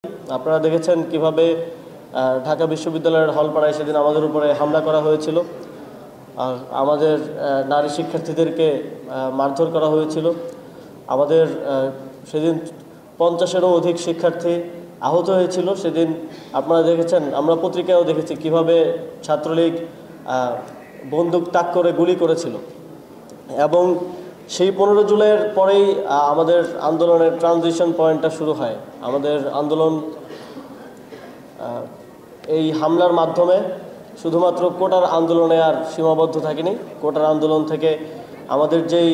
আপনারা দেখেছেন কিভাবে ঢাকা বিশ্ববিদ্যালয়ের হলপাড়ায় সেদিন আমাদের উপরে হামলা করা হয়েছিল আর আমাদের নারী শিক্ষার্থীদেরকে মারধর করা হয়েছিল। আমাদের সেদিন 50-এরও অধিক শিক্ষার্থী আহত হয়েছিল। সেদিন আপনারা দেখেছেন, আমরা পত্রিকায়ও দেখেছি কিভাবে ছাত্রলীগ বন্দুক তাক করে গুলি করেছিল। এবং সেই 15 জুলাইয়ের পরেই আমাদের আন্দোলনের ট্রানজিশন পয়েন্টটা শুরু হয়। আমাদের আন্দোলন এই হামলার মাধ্যমে শুধুমাত্র কোটার আন্দোলনে আর সীমাবদ্ধ থাকেনি। কোটার আন্দোলন থেকে আমাদের যেই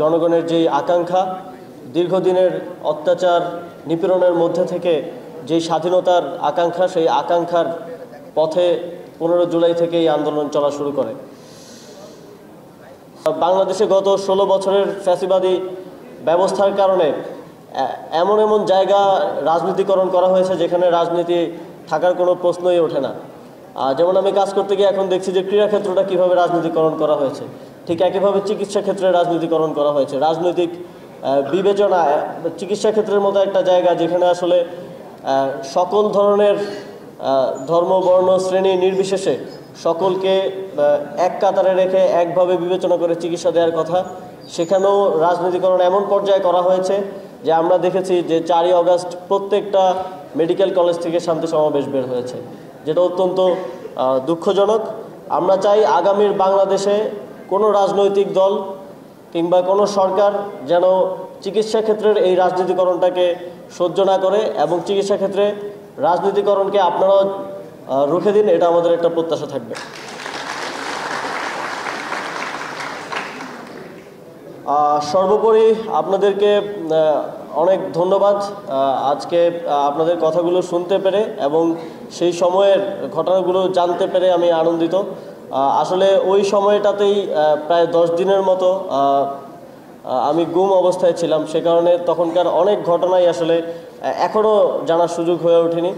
জনগণের যেই আকাঙ্ক্ষা, দীর্ঘদিনের অত্যাচার নিপীড়নের মধ্যে থেকে যেই স্বাধীনতার আকাঙ্ক্ষা, সেই আকাঙ্ক্ষার পথে 15 জুলাই থেকে এই আন্দোলন চলা শুরু করে। বাংলাদেশে গত 16 বছরের ফ্যাসিবাদী ব্যবস্থার কারণে এমন এমন জায়গা রাজনীতিকরণ করা হয়েছে যেখানে রাজনীতি থাকার কোনো প্রশ্নই ওঠে না। যেমন আমি কাজ করতে গিয়ে এখন দেখছি যে ক্রীড়াক্ষেত্রটা কীভাবে রাজনীতিকরণ করা হয়েছে, ঠিক একইভাবে চিকিৎসা ক্ষেত্রে রাজনীতিকরণ করা হয়েছে। রাজনৈতিক বিবেচনা চিকিৎসা ক্ষেত্রের মতো একটা জায়গা যেখানে আসলে সকল ধরনের ধর্ম, বর্ণ, শ্রেণী নির্বিশেষে সকলকে এক কাতারে রেখে একভাবে বিবেচনা করে চিকিৎসা দেওয়ার কথা, সেখানেও রাজনীতিকরণ এমন পর্যায়ে করা হয়েছে যে আমরা দেখেছি যে 4ই আগস্ট প্রত্যেকটা মেডিকেল কলেজ থেকে শান্তি সমাবেশ বের হয়েছে, যেটা অত্যন্ত দুঃখজনক। আমরা চাই আগামীর বাংলাদেশে কোনো রাজনৈতিক দল কিংবা কোনো সরকার যেন চিকিৎসা ক্ষেত্রের এই রাজনীতিকরণটাকে সহ্য না করে এবং চিকিৎসা ক্ষেত্রে রাজনীতিকরণকে আপনারাও রুখে দিন, এটা আমাদের একটা প্রত্যাশা থাকবে। সর্বোপরি আপনাদেরকে অনেক ধন্যবাদ আজকে আপনাদের কথাগুলো শুনতে পেরে এবং সেই সময়ের ঘটনাগুলো জানতে পেরে আমি আনন্দিত। আসলে ওই সময়টাতেই প্রায় 10 দিনের মতো আমি গুম অবস্থায় ছিলাম, সে কারণে তখনকার অনেক ঘটনাই আসলে এখনও জানার সুযোগ হয়ে ওঠেনি।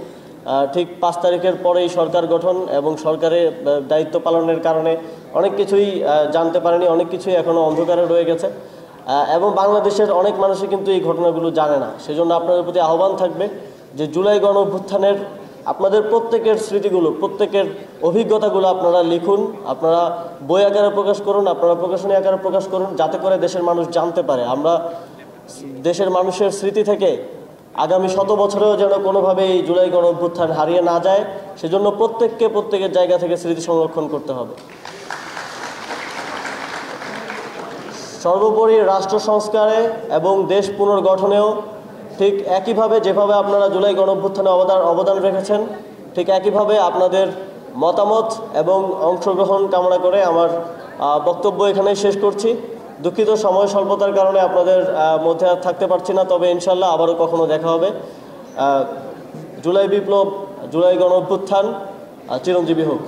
ঠিক 5 তারিখের পরেই সরকার গঠন এবং সরকারের দায়িত্ব পালনের কারণে অনেক কিছুই জানতে পারেনি, অনেক কিছুই এখনও অন্ধকারে রয়ে গেছে এবং বাংলাদেশের অনেক মানুষই কিন্তু এই ঘটনাগুলো জানে না। সেজন্য আপনাদের প্রতি আহ্বান থাকবে যে জুলাই গণ অভ্যুত্থানের আপনাদের প্রত্যেকের স্মৃতিগুলো, প্রত্যেকের অভিজ্ঞতাগুলো আপনারা লিখুন, আপনারা বই আকারে প্রকাশ করুন, আপনারা প্রকাশনী আকারে প্রকাশ করুন, যাতে করে দেশের মানুষ জানতে পারে আমরা দেশের মানুষের স্মৃতি থেকে আগামী 100 বছরেও যেন কোনোভাবে এই জুলাই গণ অভ্যুত্থান হারিয়ে না যায়। সেজন্য প্রত্যেকের জায়গা থেকে স্মৃতি সংরক্ষণ করতে হবে। সর্বোপরি রাষ্ট্র সংস্কারে এবং দেশ পুনর্গঠনেও ঠিক একইভাবে যেভাবে আপনারা জুলাই গণ অভ্যুত্থানে অবদান রেখেছেন, ঠিক একইভাবে আপনাদের মতামত এবং অংশগ্রহণ কামনা করে আমার বক্তব্য এখানেই শেষ করছি। দুঃখিত, সময় স্বল্পতার কারণে আপনাদের মধ্যে আর থাকতে পারছি না, তবে ইনশাল্লাহ আবারও কখনো দেখা হবে। জুলাই বিপ্লব, জুলাই গণ অভ্যুত্থান চিরঞ্জীবী হোক।